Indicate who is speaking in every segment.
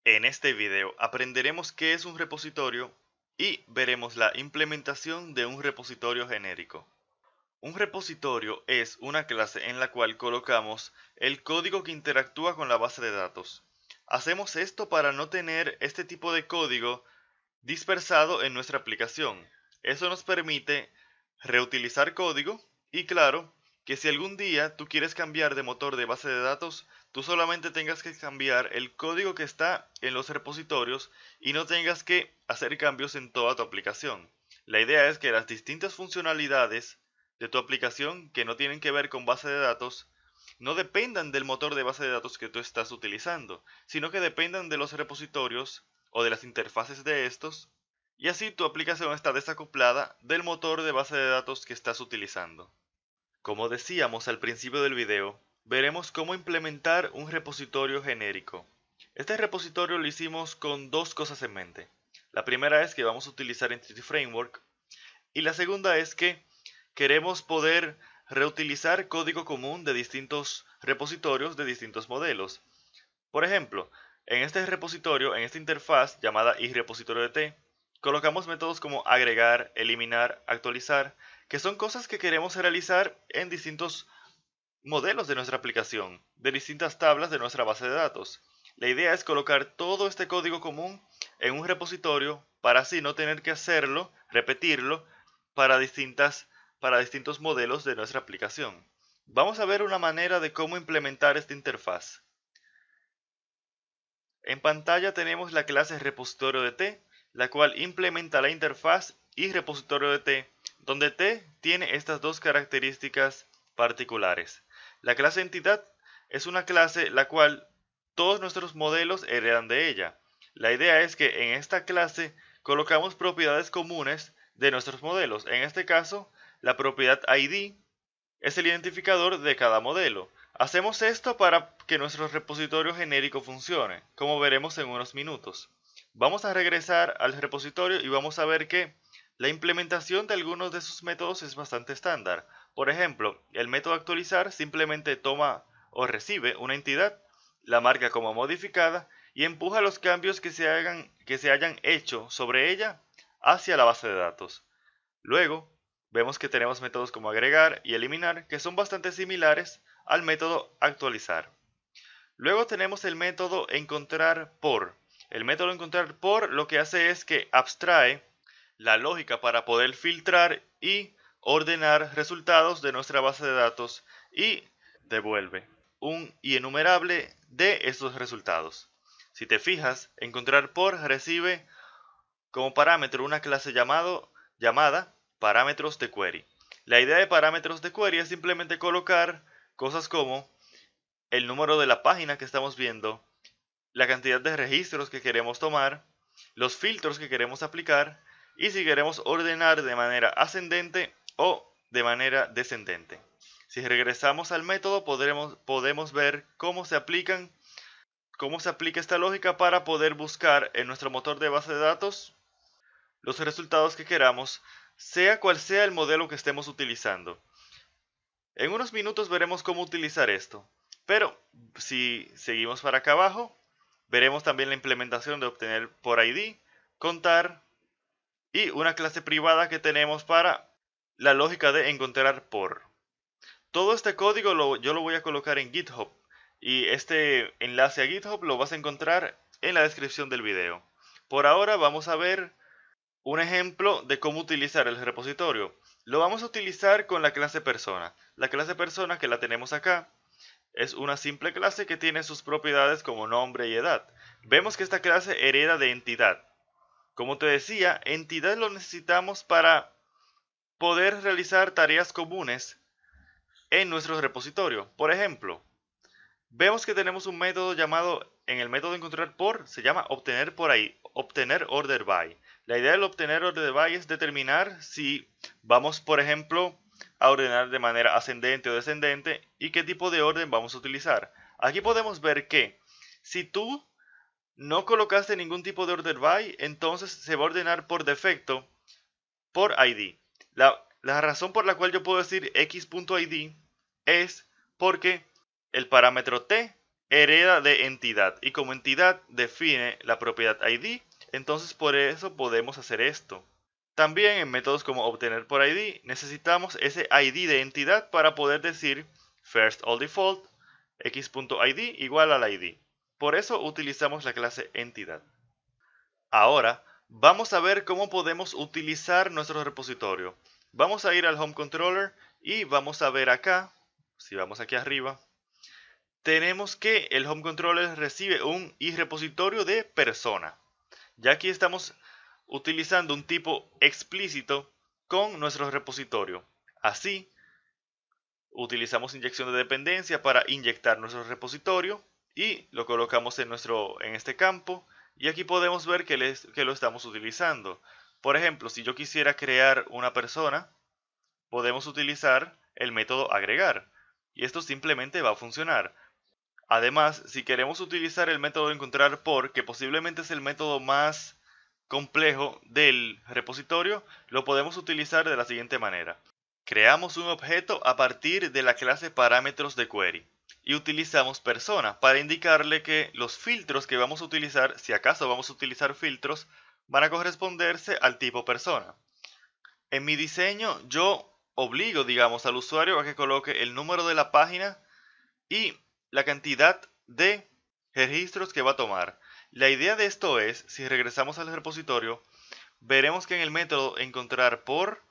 Speaker 1: En este video aprenderemos qué es un repositorio y veremos la implementación de un repositorio genérico. Un repositorio es una clase en la cual colocamos el código que interactúa con la base de datos. Hacemos esto para no tener este tipo de código dispersado en nuestra aplicación. Eso nos permite reutilizar código y claro, que si algún día tú quieres cambiar de motor de base de datos, tú solamente tengas que cambiar el código que está en los repositorios y no tengas que hacer cambios en toda tu aplicación. La idea es que las distintas funcionalidades de tu aplicación que no tienen que ver con base de datos no dependan del motor de base de datos que tú estás utilizando, sino que dependan de los repositorios o de las interfaces de estos, y así tu aplicación está desacoplada del motor de base de datos que estás utilizando. Como decíamos al principio del video, veremos cómo implementar un repositorio genérico. Este repositorio lo hicimos con dos cosas en mente. La primera es que vamos a utilizar Entity Framework y la segunda es que queremos poder reutilizar código común de distintos repositorios de distintos modelos. Por ejemplo, en este repositorio, en esta interfaz llamada iRepositorio colocamos métodos como agregar, eliminar, actualizar, que son cosas que queremos realizar en distintos modelos de nuestra aplicación, de distintas tablas de nuestra base de datos. La idea es colocar todo este código común en un repositorio para así no tener que hacerlo, repetirlo, para distintos modelos de nuestra aplicación. Vamos a ver una manera de cómo implementar esta interfaz. En pantalla tenemos la clase repositorio de T, la cual implementa la interfaz y repositorio de T, donde T tiene estas dos características particulares. La clase entidad es una clase la cual todos nuestros modelos heredan de ella. La idea es que en esta clase colocamos propiedades comunes de nuestros modelos. En este caso, la propiedad ID es el identificador de cada modelo. Hacemos esto para que nuestro repositorio genérico funcione, como veremos en unos minutos. Vamos a regresar al repositorio y vamos a ver que la implementación de algunos de sus métodos es bastante estándar. Por ejemplo, el método actualizar simplemente toma o recibe una entidad, la marca como modificada y empuja los cambios que se hayan hecho sobre ella hacia la base de datos. Luego, vemos que tenemos métodos como agregar y eliminar que son bastante similares al método actualizar. Luego tenemos el método encontrar por. El método encontrar por lo que hace es que abstrae la lógica para poder filtrar y ordenar resultados de nuestra base de datos y devuelve un enumerable de estos resultados. Si te fijas, encontrar por recibe como parámetro una clase llamada parámetros de query. La idea de parámetros de query es simplemente colocar cosas como el número de la página que estamos viendo, la cantidad de registros que queremos tomar, los filtros que queremos aplicar y si queremos ordenar de manera ascendente o de manera descendente. Si regresamos al método podemos ver cómo se aplica esta lógica para poder buscar en nuestro motor de base de datos los resultados que queramos, sea cual sea el modelo que estemos utilizando. En unos minutos veremos cómo utilizar esto, pero si seguimos para acá abajo, veremos también la implementación de obtener por ID, contar y una clase privada que tenemos para la lógica de encontrar por. Todo este código yo lo voy a colocar en GitHub y este enlace a GitHub lo vas a encontrar en la descripción del video. Por ahora vamos a ver un ejemplo de cómo utilizar el repositorio. Lo vamos a utilizar con la clase persona. La clase persona que la tenemos acá es una simple clase que tiene sus propiedades como nombre y edad. Vemos que esta clase hereda de entidad. Como te decía, entidad lo necesitamos para poder realizar tareas comunes en nuestro repositorio. Por ejemplo, vemos que tenemos un método llamado, en el método encontrar por, se llama obtener por ahí, obtener order by. La idea del obtener order by es determinar si vamos, por ejemplo, a ordenar de manera ascendente o descendente y qué tipo de orden vamos a utilizar. Aquí podemos ver que si tú no colocaste ningún tipo de order by, entonces se va a ordenar por defecto por ID. La razón por la cual yo puedo decir x.id es porque el parámetro t hereda de entidad y como entidad define la propiedad ID, entonces por eso podemos hacer esto. También en métodos como obtener por ID necesitamos ese ID de entidad para poder decir first all default x.id igual al ID. Por eso utilizamos la clase entidad. Ahora vamos a ver cómo podemos utilizar nuestro repositorio. Vamos a ir al home controller y vamos a ver acá, si vamos aquí arriba, tenemos que el home controller recibe un iRepositorio de persona. Ya aquí estamos utilizando un tipo explícito con nuestro repositorio. Así, utilizamos inyección de dependencia para inyectar nuestro repositorio y lo colocamos en este campo. Y aquí podemos ver que lo estamos utilizando. Por ejemplo, si yo quisiera crear una persona, podemos utilizar el método agregar. Y esto simplemente va a funcionar. Además, si queremos utilizar el método de encontrar por, que posiblemente es el método más complejo del repositorio, lo podemos utilizar de la siguiente manera. Creamos un objeto a partir de la clase parámetros de query y utilizamos persona para indicarle que los filtros que vamos a utilizar, si acaso vamos a utilizar filtros, van a corresponderse al tipo persona. En mi diseño yo obligo, digamos, al usuario a que coloque el número de la página y la cantidad de registros que va a tomar. La idea de esto es, si regresamos al repositorio, veremos que en el método encontrar por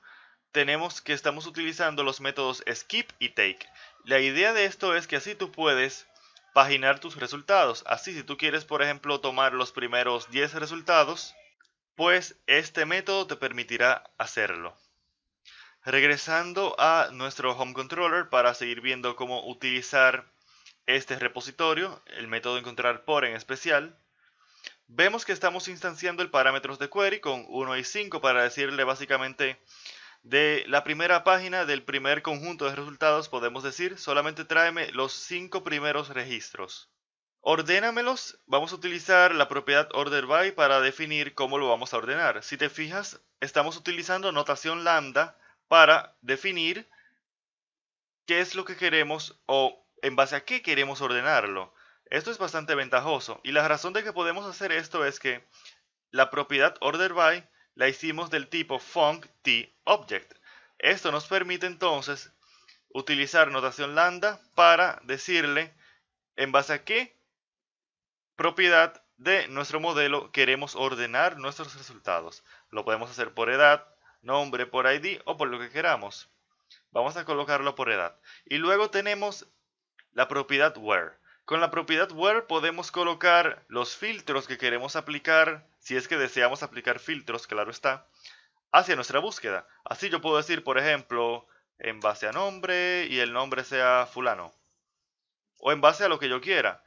Speaker 1: tenemos que estamos utilizando los métodos skip y take. La idea de esto es que así tú puedes paginar tus resultados. Así, si tú quieres, por ejemplo, tomar los primeros 10 resultados, pues este método te permitirá hacerlo. Regresando a nuestro home controller para seguir viendo cómo utilizar este repositorio, el método encontrar por en especial, vemos que estamos instanciando el parámetros de query con 1 y 5 para decirle básicamente de la primera página del primer conjunto de resultados podemos decir solamente tráeme los 5 primeros registros. Ordénamelos, vamos a utilizar la propiedad order by para definir cómo lo vamos a ordenar. Si te fijas, estamos utilizando notación lambda para definir qué es lo que queremos o en base a qué queremos ordenarlo. Esto es bastante ventajoso y la razón de que podemos hacer esto es que la propiedad orderBy la hicimos del tipo functObject. Esto nos permite entonces utilizar notación lambda para decirle en base a qué propiedad de nuestro modelo queremos ordenar nuestros resultados. Lo podemos hacer por edad, nombre, por ID o por lo que queramos. Vamos a colocarlo por edad. Y luego tenemos la propiedad where. Con la propiedad where podemos colocar los filtros que queremos aplicar, si es que deseamos aplicar filtros, claro está, hacia nuestra búsqueda. Así yo puedo decir, por ejemplo, en base a nombre y el nombre sea fulano. O en base a lo que yo quiera.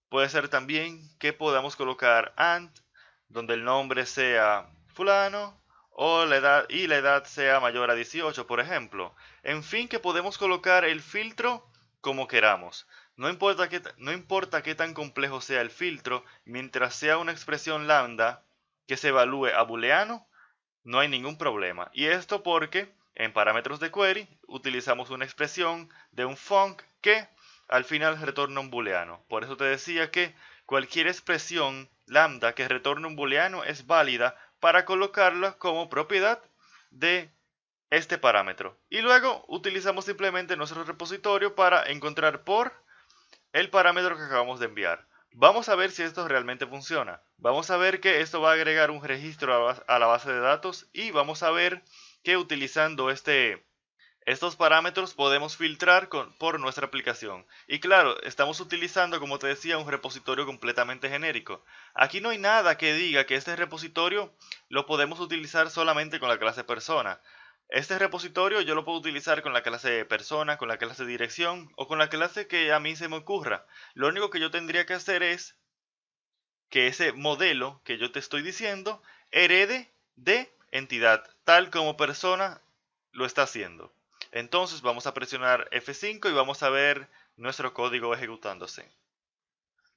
Speaker 1: Puede ser también que podamos colocar and, donde el nombre sea fulano o la edad y la edad sea mayor a 18, por ejemplo. En fin, que podemos colocar el filtro como queramos. No importa qué tan complejo sea el filtro, mientras sea una expresión lambda que se evalúe a booleano, no hay ningún problema. Y esto porque en parámetros de query utilizamos una expresión de un func que al final retorna un booleano. Por eso te decía que cualquier expresión lambda que retorne un booleano es válida para colocarla como propiedad de este parámetro. Y luego utilizamos simplemente nuestro repositorio para encontrar por el parámetro que acabamos de enviar. Vamos a ver si esto realmente funciona. Vamos a ver que esto va a agregar un registro a la base de datos y vamos a ver que utilizando estos parámetros podemos filtrar por nuestra aplicación. Y claro, estamos utilizando, como te decía, un repositorio completamente genérico. Aquí no hay nada que diga que este repositorio lo podemos utilizar solamente con la clase persona. Este repositorio yo lo puedo utilizar con la clase persona, con la clase dirección o con la clase que a mí se me ocurra. Lo único que yo tendría que hacer es que ese modelo que yo te estoy diciendo herede de entidad, tal como persona lo está haciendo. Entonces vamos a presionar F5 y vamos a ver nuestro código ejecutándose.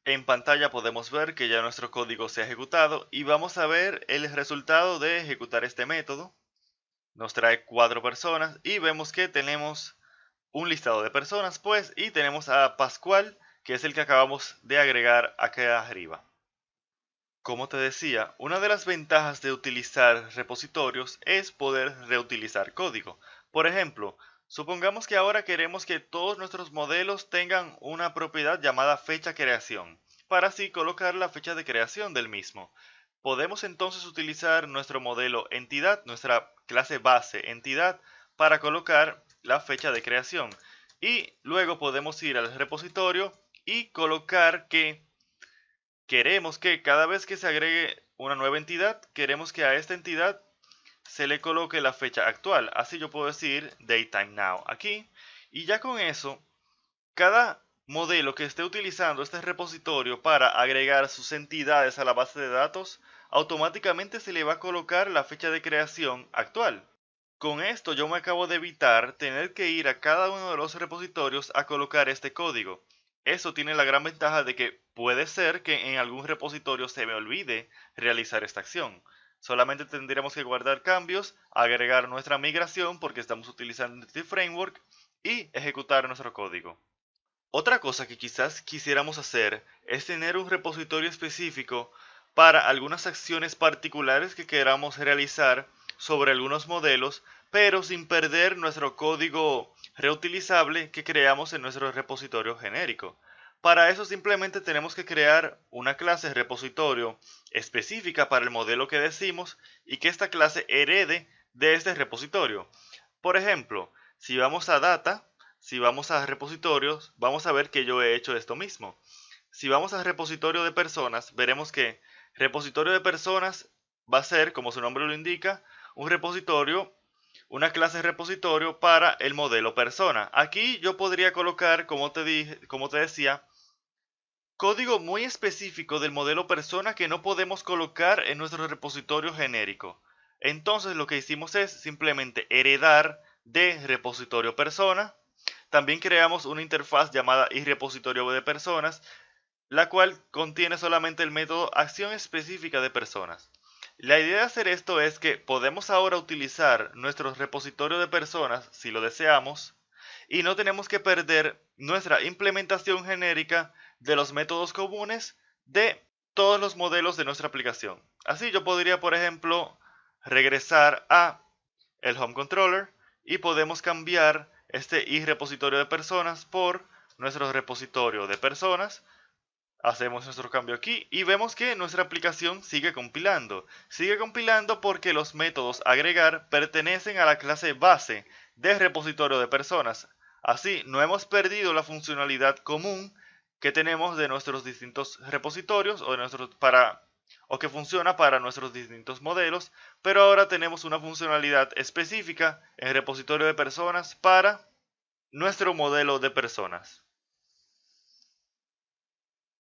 Speaker 1: En pantalla podemos ver que ya nuestro código se ha ejecutado y vamos a ver el resultado de ejecutar este método. Nos trae 4 personas y vemos que tenemos un listado de personas pues y tenemos a Pascual que es el que acabamos de agregar acá arriba. Como te decía, una de las ventajas de utilizar repositorios es poder reutilizar código. Por ejemplo, supongamos que ahora queremos que todos nuestros modelos tengan una propiedad llamada fecha creación, para así colocar la fecha de creación del mismo. Podemos entonces utilizar nuestro modelo entidad, nuestra clase base entidad, para colocar la fecha de creación. Y luego podemos ir al repositorio y colocar que queremos que cada vez que se agregue una nueva entidad, queremos que a esta entidad se le coloque la fecha actual. Así yo puedo decir DateTimeNow aquí. Y ya con eso, cada modelo que esté utilizando este repositorio para agregar sus entidades a la base de datos, automáticamente se le va a colocar la fecha de creación actual. Con esto yo me acabo de evitar tener que ir a cada uno de los repositorios a colocar este código. Eso tiene la gran ventaja de que puede ser que en algún repositorio se me olvide realizar esta acción. Solamente tendríamos que guardar cambios, agregar nuestra migración porque estamos utilizando este framework y ejecutar nuestro código. Otra cosa que quizás quisiéramos hacer es tener un repositorio específico para algunas acciones particulares que queramos realizar sobre algunos modelos, pero sin perder nuestro código reutilizable que creamos en nuestro repositorio genérico. Para eso simplemente tenemos que crear una clase repositorio específica para el modelo que decimos y que esta clase herede de este repositorio. Por ejemplo, si vamos a data, si vamos a repositorios, vamos a ver que yo he hecho esto mismo. Si vamos a repositorio de personas, veremos que repositorio de personas va a ser, como su nombre lo indica, un repositorio, una clase repositorio para el modelo persona. Aquí yo podría colocar, como te decía, código muy específico del modelo persona que no podemos colocar en nuestro repositorio genérico. Entonces lo que hicimos es simplemente heredar de repositorio persona. También creamos una interfaz llamada iRepositorio de personas, la cual contiene solamente el método acción específica de personas. La idea de hacer esto es que podemos ahora utilizar nuestro repositorio de personas si lo deseamos y no tenemos que perder nuestra implementación genérica de los métodos comunes de todos los modelos de nuestra aplicación. Así yo podría, por ejemplo, regresar a el Home Controller y podemos cambiar este iRepositorio de personas por nuestro repositorio de personas. Hacemos nuestro cambio aquí y vemos que nuestra aplicación sigue compilando. Sigue compilando porque los métodos agregar pertenecen a la clase base del repositorio de personas. Así, no hemos perdido la funcionalidad común que tenemos de nuestros distintos repositorios o que funciona para nuestros distintos modelos, pero ahora tenemos una funcionalidad específica en repositorio de personas para nuestro modelo de personas.